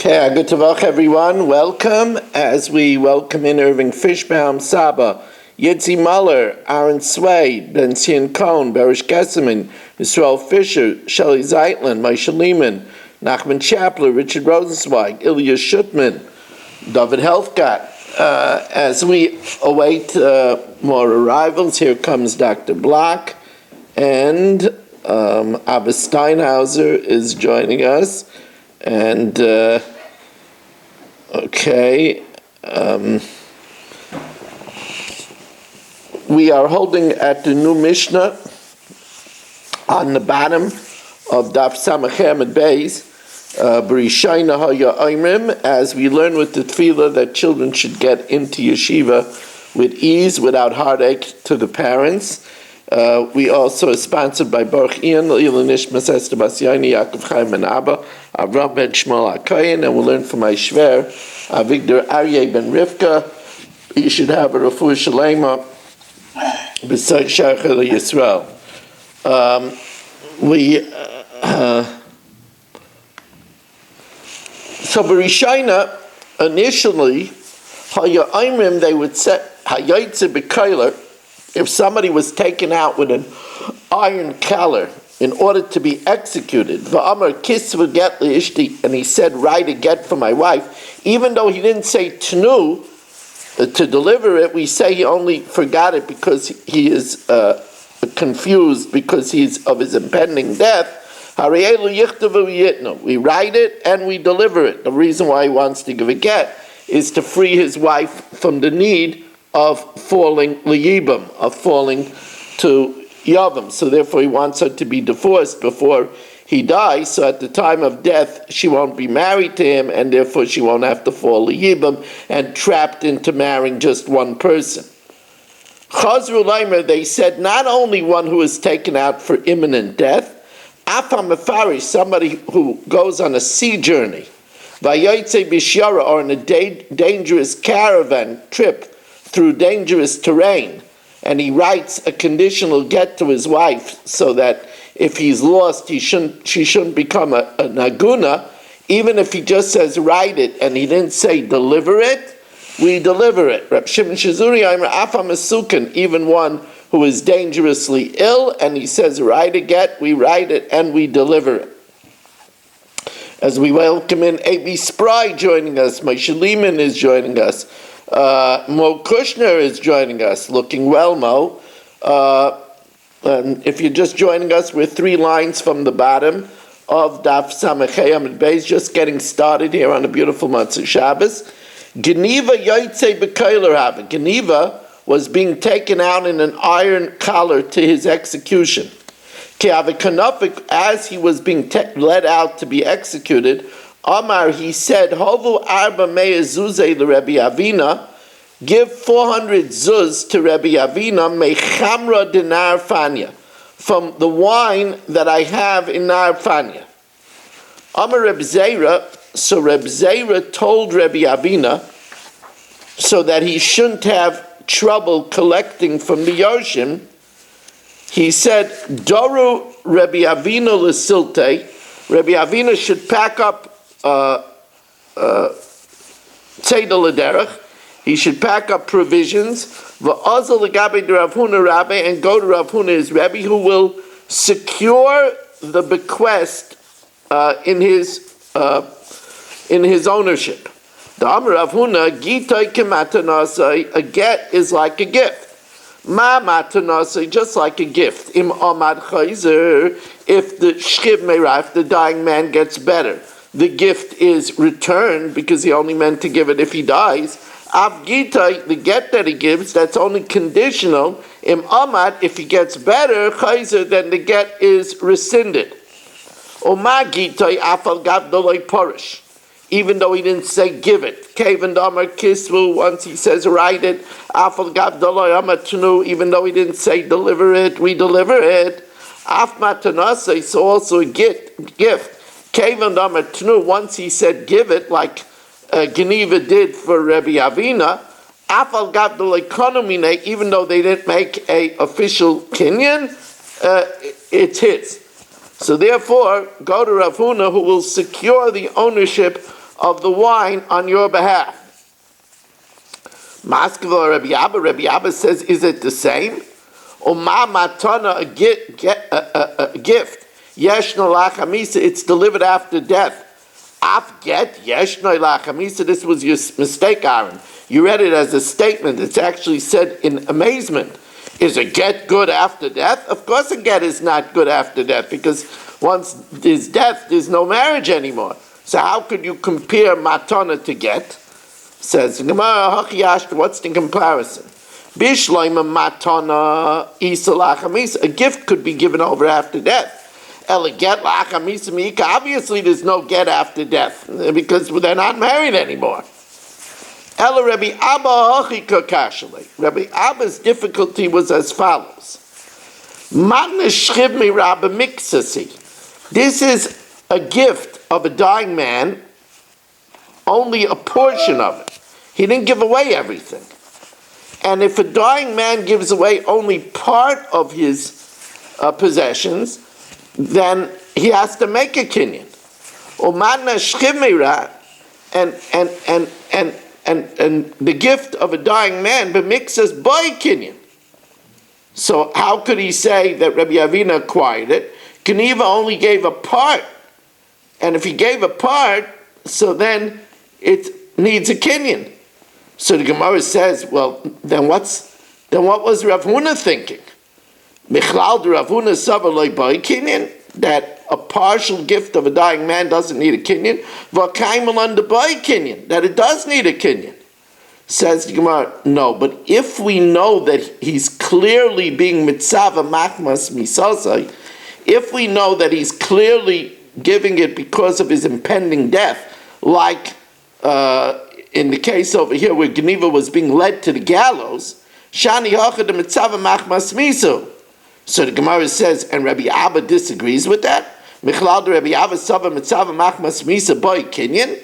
Okay, good Tavach, everyone. Welcome as we welcome in Irving Fishbaum, Saba, Yitzi Muller, Aaron Sway, Ben Sien Cohn, Barish Gesseman, Yisrael Fisher, Shelley Zeitlin, Moshe Lehman, Nachman Chapler, Richard Rosenzweig, Ilya Shutman, David Helfgott. As we await more arrivals, here comes Dr. Block, and Abba Steinhauser is joining us. And we are holding at the new Mishnah on the bottom of Daf Samachem and Beis, B'Rishayna Haya Oimrim, as we learn with the tefillah that children should get into yeshiva with ease, without heartache to the parents. We also are sponsored by Baruch Ian, Le'il Nishmas Esther Bas Yaini, Yaakov Chaim Ben Abba, Avram Ben Shmuel HaKoyen, and we'll learn from my Shver, Avigdor Aryeh Ben Rivka. You should have a Refuah Shalema beside Shachar Yisrael. So B'Rishayna, initially, Haya Oimrim, they would say, Hayotze B'Koiler, if somebody was taken out with an iron collar in order to be executed, V'amar kisva get li'ishti, and he said, write a get for my wife, even though he didn't say tnu, to deliver it, we say he only forgot it because he is confused because he's of his impending death. We write it and we deliver it. The reason why he wants to give a get is to free his wife from the need of falling liyibam, of falling to yavam. So therefore he wants her to be divorced before he dies, so at the time of death she won't be married to him, and therefore she won't have to fall liyibam and trapped into marrying just one person. Chazru Leimer, they said not only one who is taken out for imminent death, Afam Mefarish, somebody who goes on a sea journey, Vayotze Bishyara, or in a dangerous caravan trip through dangerous terrain, and he writes a conditional get to his wife so that if he's lost, she shouldn't become a naguna. Even if he just says write it and he didn't say deliver it, we deliver it. Reb Shimon Shizuri Aimer Afam Mesukin, even one who is dangerously ill, and he says write a get, we write it and we deliver it. As we welcome in A.B. Spry joining us, Moshe Lehman is joining us, Mo Kushner is joining us, looking well, Mo. And if you're just joining us, we're 3 lines from the bottom of Daf Samachem and Beis, just getting started here on a beautiful Matzah Shabbos. Geniva Yotze B'Koiler Habe. Geniva was being taken out in an iron collar to his execution. As he was being led out to be executed, Amar, he said, Hovu arba mea zuzei l'Rebbe Avina, give 400 zuz to Rebbe Avina, mechamra de Nar Fanya, from the wine that I have in Nar Fanya. Amar Reb Zera, so Reb Zera told Rebbe Avina, so that he shouldn't have trouble collecting from the Yoshim, he said, Doru Rebbe Avina l'silte, Rebbe Avina should pack up tzeda l'derech, he should pack up provisions, v'azal l'gabe de Rav Huna Rabbi, and go to Rav Huna his Rebbe, who will secure the bequest in his ownership. The Amar Rav Huna, Gittai kematanasai, a get is like a gift. Ma matanasai, just like a gift. Im amad chayzer, if the shchiv meiraf, the dying man gets better, the gift is returned because he only meant to give it if he dies. Av Gittai, the get that he gives, that's only conditional. Im amad, if he gets better, chayzer, then the get is rescinded. Oma Gittai afal gav doloi porish. Even though he didn't say give it. Kavan Damar Kisvu, once he says write it. Afal Gav Doloi Amatunu, even though he didn't say deliver it, we deliver it. Af Matanasa, it's also a gift. Kavan Damar Tunu, once he said give it, like Geneva did for Rebbe Avina. Afal Gav Doloi Konomine, even though they didn't make a official kinyan, it's his. So therefore, go to Rav Huna, who will secure the ownership of the wine on your behalf. Maskeva Rabbi Abba says, is it the same? Uma matana, a gift. Yeshno lachamisa, it's delivered after death. Af get, yeshno lachamisa, this was your mistake, Aaron. You read it as a statement. It's actually said in amazement. Is a get good after death? Of course a get is not good after death, because once there's death, there's no marriage anymore. So how could you compare matana to get? Says Gemara, what's the comparison? Bishloima matana isa lachamisa. A gift could be given over after death. Ela get lachamisa miika. Obviously there's no get after death, because they're not married anymore. Ela Rabbi Abba hachika kashale. Rabbi Abba's difficulty was as follows. Matna shchiv mi rabba mixasi. This is a gift of a dying man, only a portion of it. He didn't give away everything. And if a dying man gives away only part of his possessions, then he has to make a kinyan. Umatna shchimira, and the gift of a dying man b'mixas by kinyan. So how could he say that Rabbi Avina acquired it? Keniva only gave a part, and if he gave a part, so then it needs a kinyan. So the Gemara says, well, then what was Rav Huna thinking? Michlal de Rav Huna sava loy by kinyan, that a partial gift of a dying man doesn't need a kinyan. V'kaimal under by kinyan, that it does need a kinyan. Says the Gemara, no, but if we know that he's clearly being mitzava machmas misasai, if we know that he's clearly giving it because of his impending death, like in the case over here where Geniva was being led to the gallows, Shani Hachad Mitzava Machmas Miso. So the Gemara says, and Rabbi Abba disagrees with that. Michlal de Rabbi Abba Sava Mitzava Machmas Misa boy kinyan.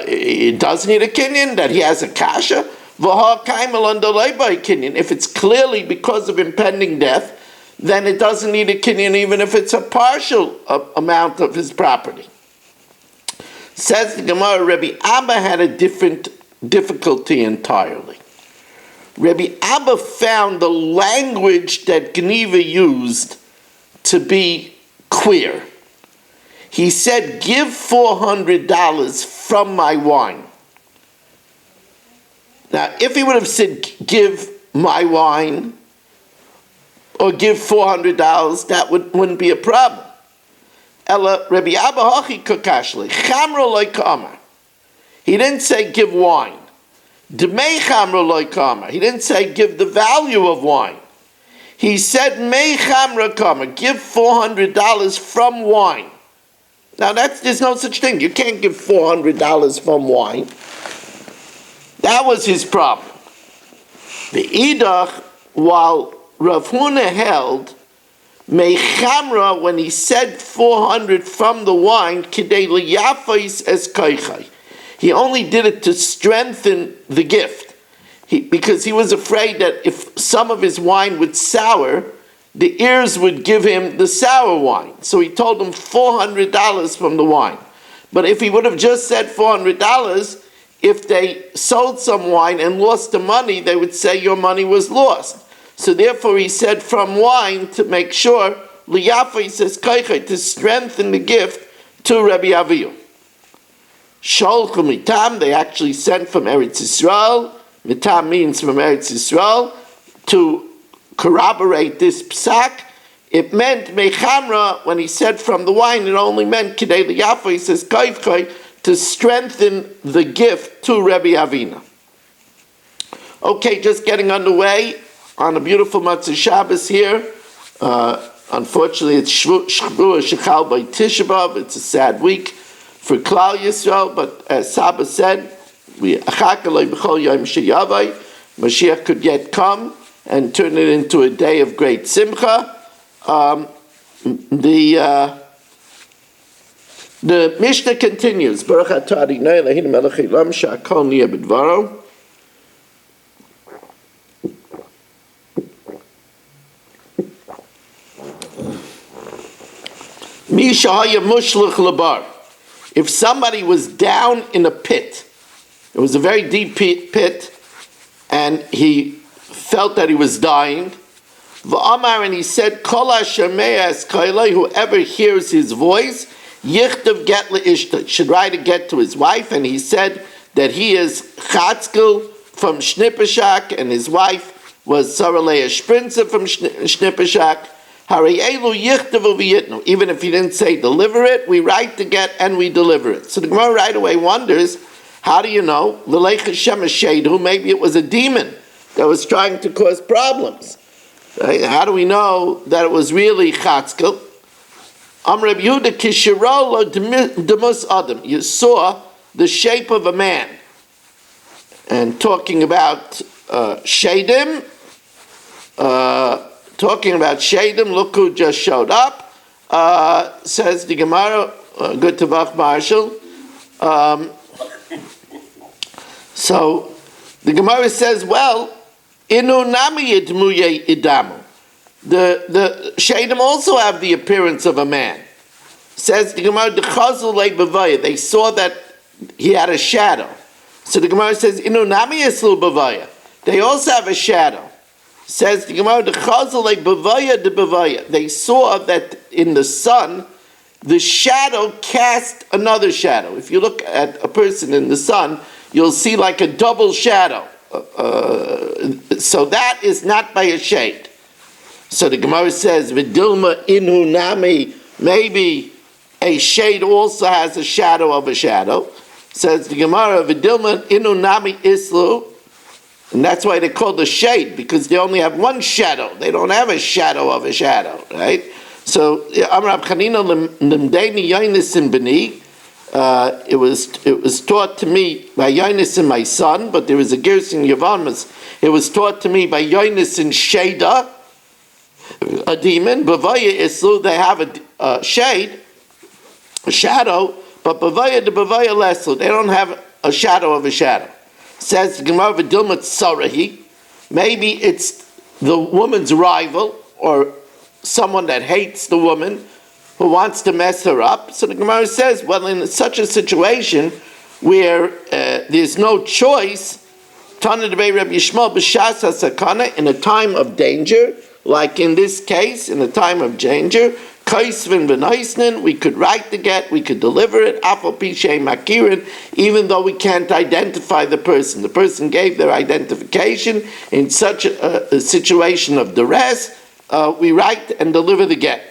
It does need a kinyan, that he has a kasha. V'ha kaimel underlay by kinyan. If it's clearly because of impending death, then it doesn't need a kinyan even if it's a partial amount of his property. Says the Gemara, Rabbi Abba had a different difficulty entirely. Rabbi Abba found the language that Geniva used to be queer. He said, give $400 from my wine. Now, if he would have said, give my wine, or give $400, that wouldn't be a problem. Ella Rabbi Abba hachi kakashli chamra loy kama. He didn't say give wine. Demei chamra loy kama. He didn't say give the value of wine. He said mei chamra kama. Give $400 from wine. Now there's no such thing. You can't give $400 from wine. That was his problem. The idach, while Rav Huna held Mechamra, when he said 400 from the wine, kidei liyafais es kaichai. He only did it to strengthen the gift. Because he was afraid that if some of his wine would sour, the heirs would give him the sour wine. So he told them $400 from the wine. But if he would have just said $400, if they sold some wine and lost the money, they would say your money was lost. So therefore he said from wine to make sure, liyafa, he says, kaichai, to strengthen the gift to Rabbi Avihu. Sholchu mitam, they actually sent from Eretz Yisrael. Mitam means from Eretz Yisrael. To corroborate this psak, it meant mechamra, when he said from the wine, it only meant kidei liyafa, he says, kaichai, to strengthen the gift to Rabbi Avina. Okay, just getting underway on a beautiful Matzah Shabbos here. Unfortunately, it's Shavua Shechal by Tisha B'Av. It's a sad week for Klal Yisrael, but as Saba said, Mashiach could yet come and turn it into a day of great simcha. The Mishnah continues. Baruch atah Adonai Eloheinu melech haolam she'akol niyeh b'dvaro. Mi shehaya mushlich lebar. if somebody was down in a pit, it was a very deep pit, and he felt that he was dying, V'amar, and he said, Kol asher me'as kailai, whoever hears his voice, yichtav get le'ishta, should write a get to his wife, and he said that he is chatzkel from Shnipashak, and his wife was Saralea Sprinza from Shnipashak. Harayelu yichtavu v'yitnu. Even if he didn't say deliver it, we write the get and we deliver it. So the Gemara right away wonders, how do you know? L'leich Hashem sheidu, maybe it was a demon that was trying to cause problems. Right? How do we know that it was really chatzkel? Amr Reb Yehuda kishirolo demus adam. You saw the shape of a man. And talking about shadim, look who just showed up. Says the Gemara, good Tavach Marshall. So the Gemara says, well, inu nami yidmuye idamu. The shadim also have the appearance of a man. Says the Gemara, they saw that he had a shadow. So the Gemara says, inu nami yislu bavaya. They also have a shadow. Says the Gemara, they saw that in the sun, the shadow cast another shadow. If you look at a person in the sun, you'll see like a double shadow. So that is not by a shade. So the Gemara says, Vidilma inu nami, maybe a shade also has a shadow of a shadow. Says the Gemara, Vidilma inu nami islu, and that's why they call the shade, because they only have one shadow. They don't have a shadow of a shadow, right? So, Amrab Chanina limdeini yoinisim b'ni. It was taught to me by yoinisim my son, but there was a gerson Yavamas. It was taught to me by yoinisim sheda, a demon. Bavaya islu, they have a shade, a shadow, but bavaya de bavaya leslu, they don't have a shadow of a shadow. Says Gemara v'dilmat sarahi, maybe it's the woman's rival or someone that hates the woman who wants to mess her up. So the Gemara says, well, in such a situation where there's no choice, Tana Debei Reb Yishmael b'shas hasakana, in a time of danger, like in this case, in a time of danger, kaisvin v'naisnin, we could write the get, we could deliver it, afal pishei makirin, even though we can't identify the person. The person gave their identification. In such a situation of duress, we write and deliver the get.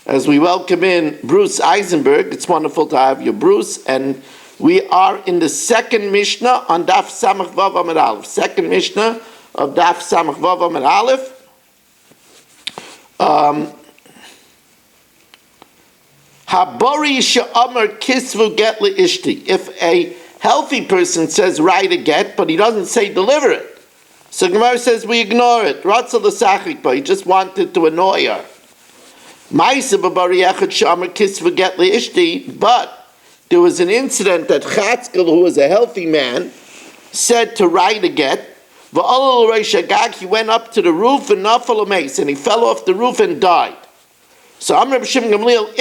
As we welcome in Bruce Eisenberg, it's wonderful to have you, Bruce, and we are in the second Mishnah on Daf Samach Vav Amud Aleph. Second Mishnah of Daf Samach Vav Amud Aleph. Habori she'amar kisvu get le'ishti. If a healthy person says write a get, but he doesn't say deliver it, so Gemara says we ignore it. Ratza l'sachik, but he just wanted to annoy her. Ma'isa b'bari echad she'amar kisvu get le'ishti. But there was an incident that Chatzkel, who was a healthy man, said to write a get. V'alal reish agag, he went up to the roof and nafal ameis, and he fell off the roof and died. So Amr Reb Shimon Gamliel,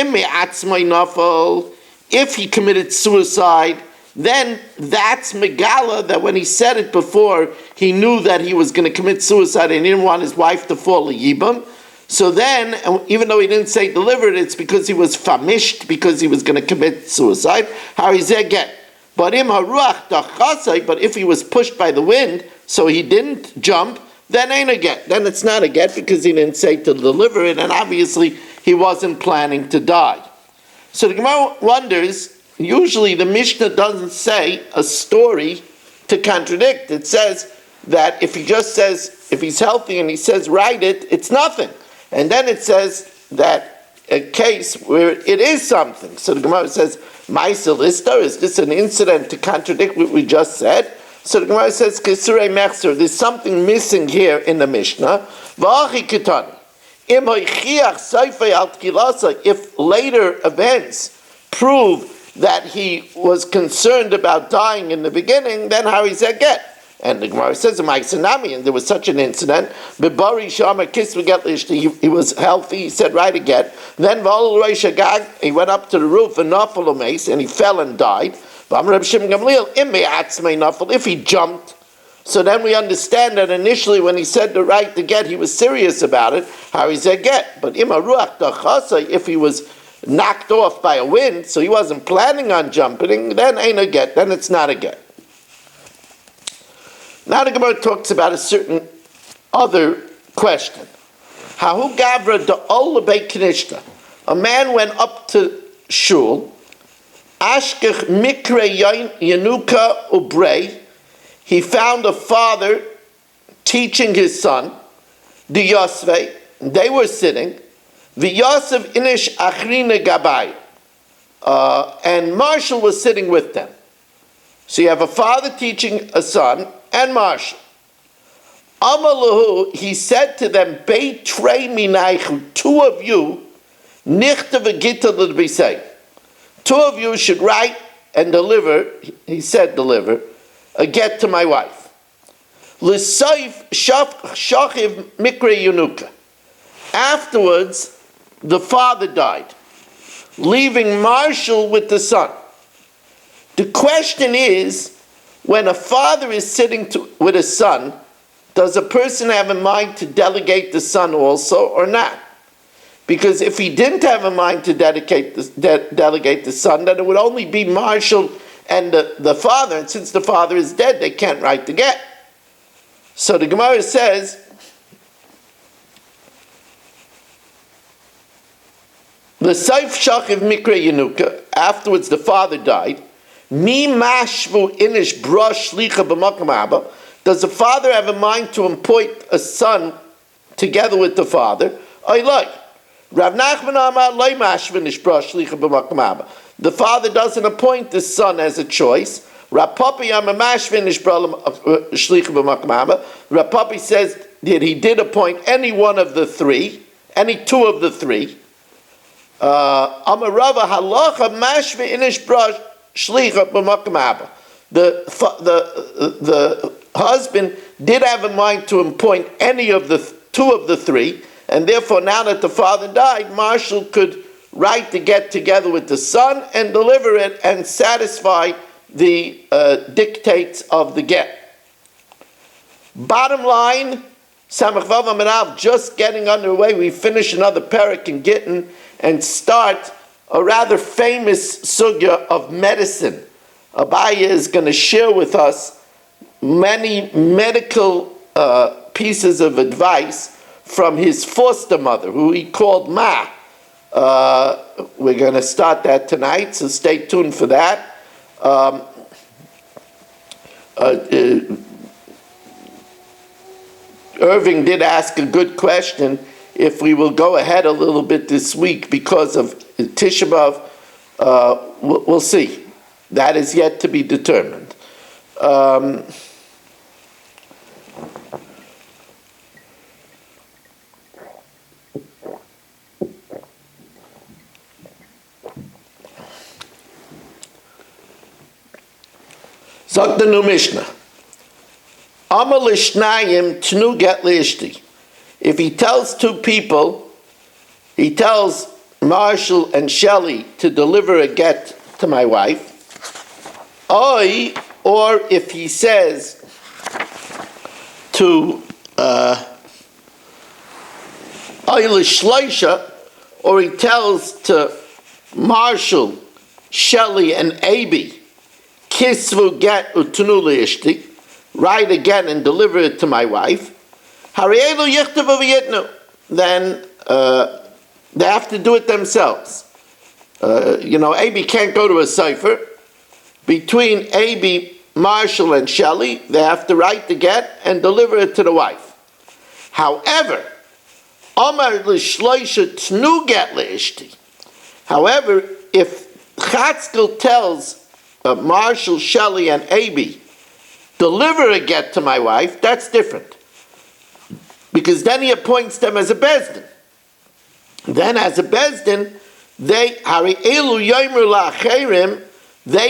if he committed suicide, then that's Megala, that when he said it before, he knew that he was going to commit suicide and he didn't want his wife to fall a yibam. So then, even though he didn't say delivered, it's because he was famished, because he was going to commit suicide. How is that get? But if he was pushed by the wind, so he didn't jump, then ain't a get. Then it's not a get because he didn't say to deliver it, and obviously he wasn't planning to die. So the Gemara wonders, usually the Mishnah doesn't say a story to contradict. It says that if he's healthy and he says write it, it's nothing. And then it says that a case where it is something. So the Gemara says, Ma'aseh Lister, is this an incident to contradict what we just said? So the Gemara says, Kesurei Mechzer, there's something missing here in the Mishnah. V'achi kitani. If later events prove that he was concerned about dying in the beginning, then how is that get? And the Gemara says, and there was such an incident. He was healthy, he said, right again. Then he went up to the roof and he fell and died. If he jumped, so then we understand that initially when he said the right to get, he was serious about it, how he said get. But if he was knocked off by a wind, so he wasn't planning on jumping, then ain't a get, then it's not a get. Now the Gemara talks about a certain other question. Hahu gavra da'ol lebeit knishta. A man went up to shul, ashkech mikre yanuka ubrei. He found a father teaching his son, the Yosve. They were sitting. The Yosef inish achrina gabai. And Marshall was sitting with them. So you have a father teaching a son, and Marshall. Amalahu, he said to them, Beitrei minaychu, two of you, nichtav Gittin Daf. Two of you should write and deliver, he said deliver, a get to my wife. L'soif shachiv mikre yunuka. Afterwards, the father died, leaving Marshall with the son. The question is, when a father is sitting with a son, does a person have in mind to delegate the son also or not? Because if he didn't have in mind to delegate the son, then it would only be Marshall and the father, and since the father is dead, they can't write the get. So the Gemara says, the Saif Shachiv Mikre Yenuka, afterwards the father died, Mi mashvu inish brush licha b'makom abba. Does the father have in mind to appoint a son together with the father? I like. Rav Nachman Amar loy mashvu inish brush licha b'makom abba. The father doesn't appoint the son as a choice. Rav Papi Amar mashvu inish shlicha b'makom abba. Rav Papi says that he did appoint any one of the three, any two of the three. Amar Rava halacha mashvu inish brush. The husband did have in mind to appoint any of the two of the three, and therefore now that the father died, Marshall could write the get together with the son and deliver it and satisfy the dictates of the get. Bottom line, Samach Vav Amarav, just getting underway, we finish another parak in Gittin and start a rather famous sugya of medicine. Abaya is going to share with us many medical pieces of advice from his foster mother, who he called Ma. We're going to start that tonight, so stay tuned for that. Irving did ask a good question, if we will go ahead a little bit this week because of Tisha B'Av. We'll see. That is yet to be determined. Sagt the new Mishnah. Amar l'shnayim tnu get l'ishti. If he tells two people, he tells Marshall and Shelley to deliver a get to my wife, or if he says to Shleisha, or he tells to Marshall, Shelley, and Abi, Kisvu get utnu l'ishti, write again and deliver it to my wife, then they have to do it themselves. Abi can't go to a cipher. Between Abi, Marshall, and Shelley, they have to write the get and deliver it to the wife. However, Amar l'shloisha tnu get l'ishti. However, if Chatzkel tells Marshall, Shelley, and Abi, deliver a get to my wife, that's different. Because then he appoints them as a bezdin. Then as a bezdin, they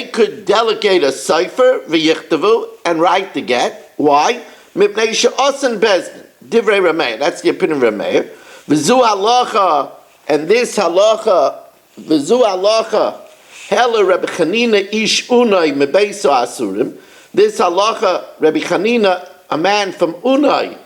could delegate a cipher, v'yichtavu, and write the get, Why? Mipnei she'osen bezdin. Divrei Rameir. That's the opinion of Rameir. V'zu halacha, and this halacha, v'zu halacha, hela Rabbi Chanina ish unai mebeiso asurim. This halacha, Rabbi Chanina, a man from Unai,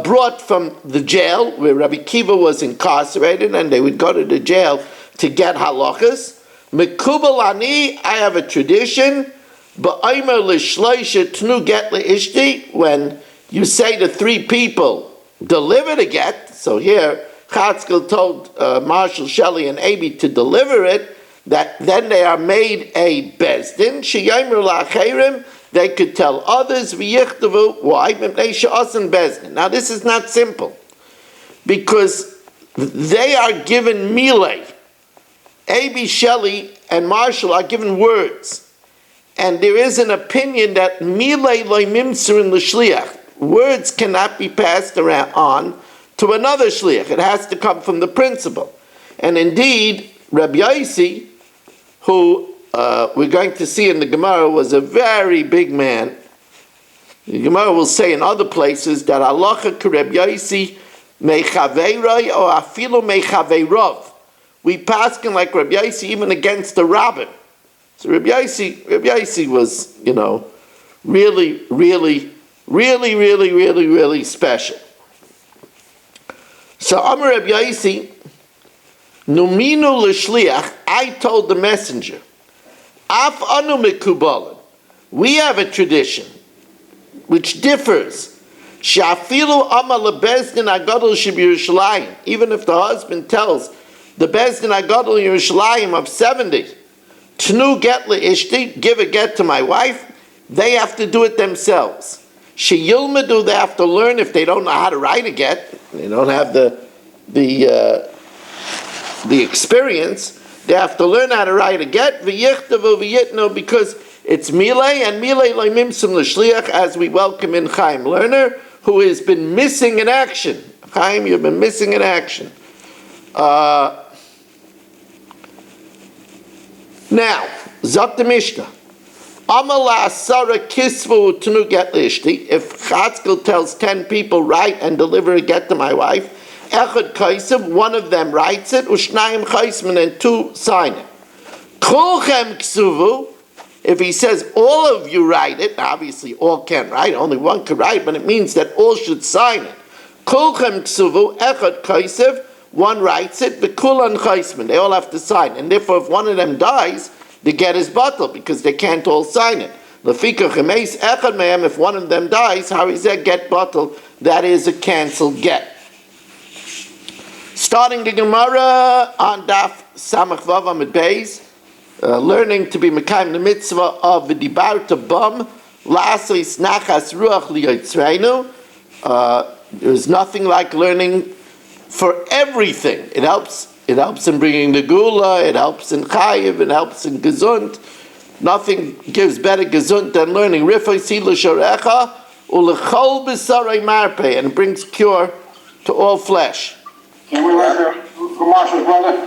brought from the jail where Rabbi Kiva was incarcerated, and they would go to the jail to get halachas. Mekubal ani, I have a tradition. Ba'aymer l'shloisha tnu get le'ishti, when you say to three people, deliver the get. So here, Chatzkel told Marshall, Shelley, and Abi to deliver it, that then they are made a bezdin. Sheyomer la'acherim, they could tell others, v'yichtavu, why? Mipnei she'osen bezdin. Now this is not simple, because they are given milei. Abi, Shelley, and Marshall are given words. And there is an opinion that milei lo mimser in l'shliach. Words cannot be passed around on to another shliach. It has to come from the principal. And indeed, Rabbi Yossi, who we're going to see in the Gemara, was a very big man. The Gemara will say in other places that halacha k'Rabbi Yossi mechaveiroi or afilu mechaveirov. We paskin like Rabbi Yossi even against the rabbin. So Rabbi Yossi was, really special. So Amar Rabbi Yossi, Numinu l'shliach, I told the messenger, Af anu mekubalin, we have a tradition which differs. Shafilu ama lebezdin agadol sheb'Yerushalayim, even if the husband tells the bezdin agadol Yerushalayim of 70, Tnu get le'ishti, give a get to my wife, they have to do it themselves. Sheyilmedu, they have to learn if they don't know how to write a get, they don't have the experience, they have to learn how to write a get, v'yichtavu v'yitnu, because it's milei, and milei lo mimsum l'shliach, as we welcome in Chaim Lerner, who has been missing in action. Chaim, you've been missing in action. Now, Zot the Mishnah. Amala Asara Kisvu Tnu Get Lishti. If Chatzkel tells 10 people, write and deliver a get to my wife, Echad Kaisev, one of them writes it, Ushnayim Chaisman, and 2 sign it. Kulchem Ksuvu, if he says all of you write it, obviously all can't write, only one could write, but it means that all should sign it. Kulchem Ksuvu, Echad Kaisev, one writes it, Bekulan Chaisman, they all have to sign. And therefore, if one of them dies, the get is batal, because they can't all sign it. Lefika Chemeis Echad Mehem, if one of them dies, how is that get batal? That is a cancelled get. Starting the Gemara on Daf Samach Vav Amid Beis, learning to be Mekayim the mitzvah of V'dibarta Bam, La'asris Nachas Ruach Liyotzreinu. There's nothing like learning for everything. It helps in bringing the gula, it helps in chayiv, it helps in gesund. Nothing gives better gesund than learning. Rifay sila sharecha ulechol b'saray marpe, and it brings cure to all flesh. Can we learn from Marshall's brother?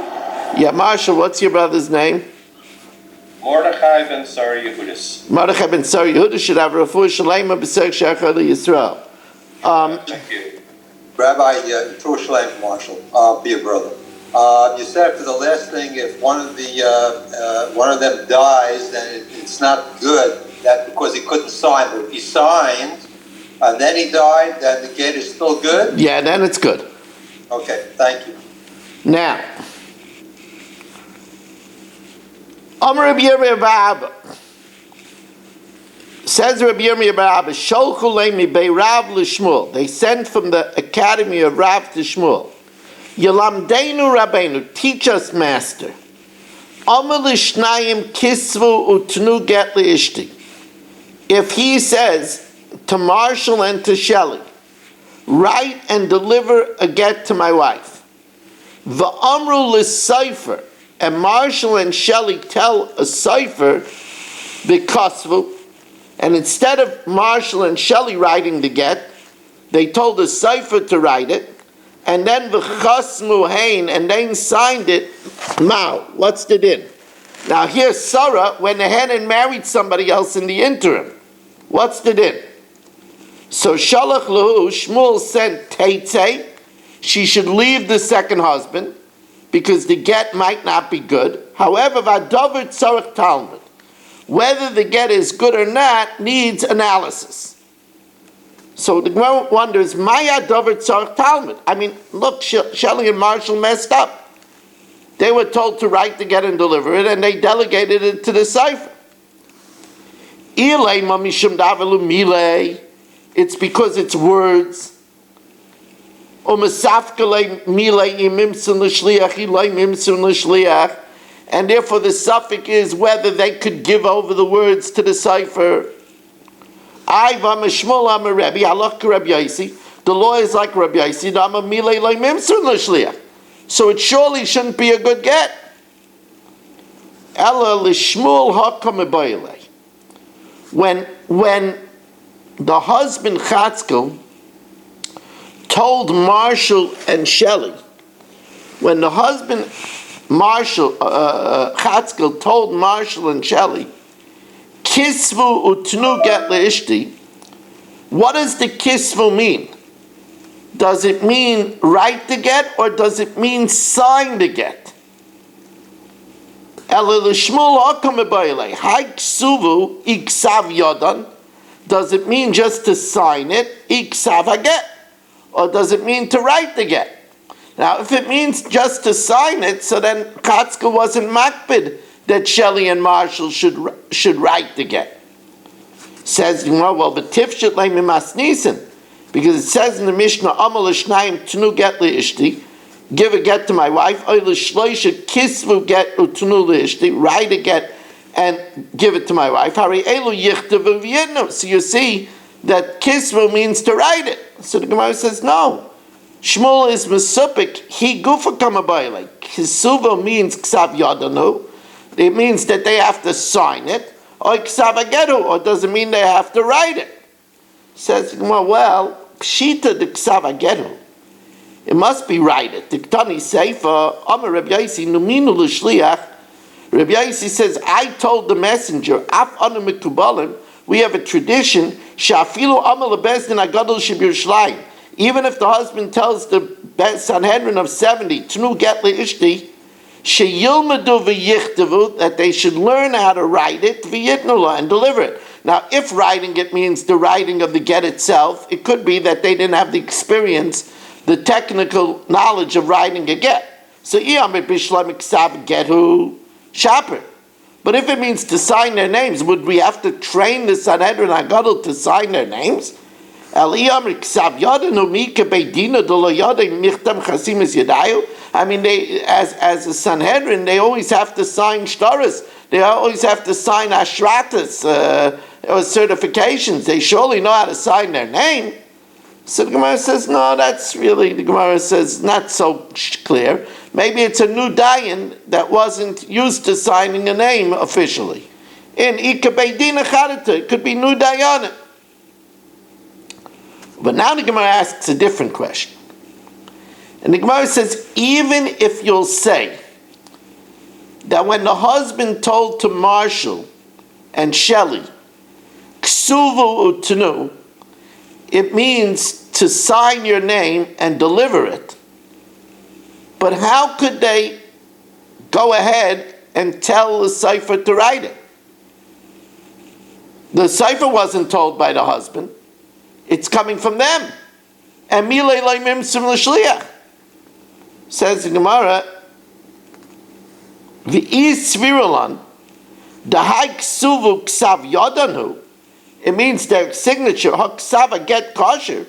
Yeah, Marshall, what's your brother's name? Mordechai ben Sari Yehudis. Mordechai ben Sari Yehudis should have refuah shalema b'seg shecha Yisrael. Thank you. Rabbi, Torah Shalem, Marshall, be a brother. You said for the last thing, if one of them dies, then it's not good. That because he couldn't sign. But if he signed and then he died, then the get is still good. Yeah, then it's good. Okay, thank you. Now, Amar Rabbi Yirmiyah bar Abba. Says Rabbi Yirmiyah bar Abba, Sholchu leimi bei Rav l'Shmuel. They sent from the academy of Rav to Shmuel. Yalamdeinu Rabbeinu, teach us, master. Amar l'shnayim kisvu utnu get li'ishti. If he says to Marshall and to Shelley, write and deliver a get to my wife. V'amru l'sayfer, and Marshall and Shelley tell a cipher, b'kasvu, and instead of Marshall and Shelley writing the get, they told a cipher to write it, and then v'chasmu hein, and then signed it. Mao, what's the din? Now here's Sarah went ahead and married somebody else in the interim. What's the din? So Shalach Lahu, Shmuel sent Teitzei, she should leave the second husband, because the get might not be good. However, Vadover Tzarech Talmud, whether the get is good or not needs analysis. So the Gemara wonders, Maya Dover Tzarech Talmud? I mean, look, Shelley and Marshall messed up. They were told to write the get and deliver it, and they delegated it to the cipher. It's because it's words. And therefore the suffix is whether they could give over the words to the cipher. The law is like Rabbi Yossi. So it surely shouldn't be a good get. When the husband Chatzkel told Marshall and Shelley, when the husband Chatzkel told Marshall and Shelley, Kisvu utnu get leishti, what does the kisvu mean? Does it mean write the get, or does it mean sign the get? Does it mean just to sign it? Or does it mean to write the get? Now, if it means just to sign it, so then Chatzkel wasn't makbid that Shelley and Marshall should write the get. Says, well, the tifshet leimimas nisen, because it says in the Mishnah, Amal Shnayim Tnu get leishti, give a get to my wife, Shloisha Kisvu get utnu leishti, write a get and give it to my wife. So you see that Kisvu means to write it. So the Gemara says, no. Shmuel is mesupik, he gufa kamabayla. Kisuva means ksav yadanu. It means that they have to sign it. Or ksav ageru, or does it mean they have to write it? Says, well, pshita de ksav ageru. It must be write it. Tiktani seifa, Amar Rabbi Yossi, numinu l'shliach. Rabbi Yossi says, I told the messenger, af anu mikubalim, we have a tradition, shafilu amal lebezdin agadol shebirshlayim. Even if the husband tells the Sanhedrin of 70, tnu get leishti, sheyilmadu v'yichtavu, that they should learn how to write it, v'yitnula, and deliver it. Now, if writing it means the writing of the get itself, it could be that they didn't have the experience, the technical knowledge of writing a get. So, shaper. But if it means to sign their names, would we have to train the Sanhedrin Agadol to sign their names? I mean, they, as a Sanhedrin, they always have to sign shtaras. They always have to sign ashratas, or certifications. They surely know how to sign their name. So the Gemara says, no, the Gemara says, not so clear. Maybe it's a new dayan that wasn't used to signing a name officially. In Ika Beidin Acharita, it could be new dayanim. But now the Gemara asks a different question. And the Gemara says, even if you'll say that when the husband told to Marshall and Shelley, Ksuvu utnu, it means to sign your name and deliver it. But how could they go ahead and tell the cipher to write it? The cipher wasn't told by the husband. It's coming from them. And milei laimim sim l'shliach. Says the Gemara, v'is sviralan, dahai ksuvu ksav yodanu. It means their signature, haksava get kosher.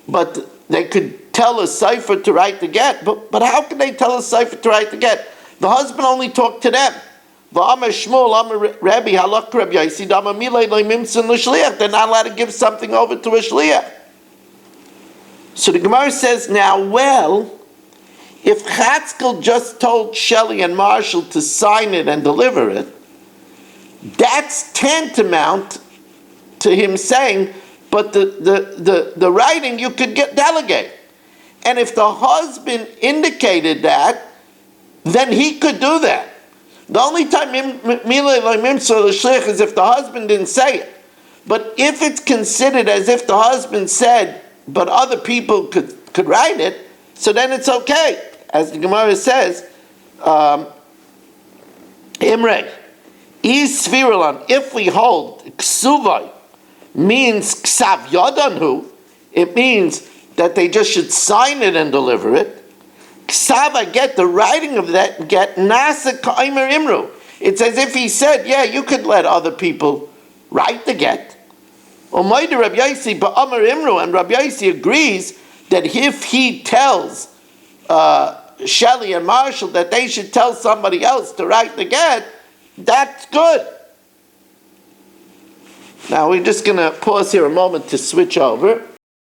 But they could tell a cipher to write the get. But how can they tell a cipher to write the get? The husband only talked to them. They're not allowed to give something over to a shliach. So the Gemara says now, well, if Chatzkel just told Shelley and Marshall to sign it and deliver it, that's tantamount to him saying, but the writing you could delegate. And if the husband indicated that, then he could do that. The only time is if the husband didn't say it. But if it's considered as if the husband said, but other people could write it, so then it's okay. As the Gemara says, Imre, if we hold ksuvai means ksav yadanhu, it means that they just should sign it and deliver it. Ksav, I get the writing of that, get nasa kaimer imru. It's as if he said, yeah, you could let other people write the get. Umayda Rabbi Yossi ba'amar imru, and Rabbi Yossi agrees that if he tells Shelley and Marshall that they should tell somebody else to write the get, that's good. Now we're just going to pause here a moment to switch over.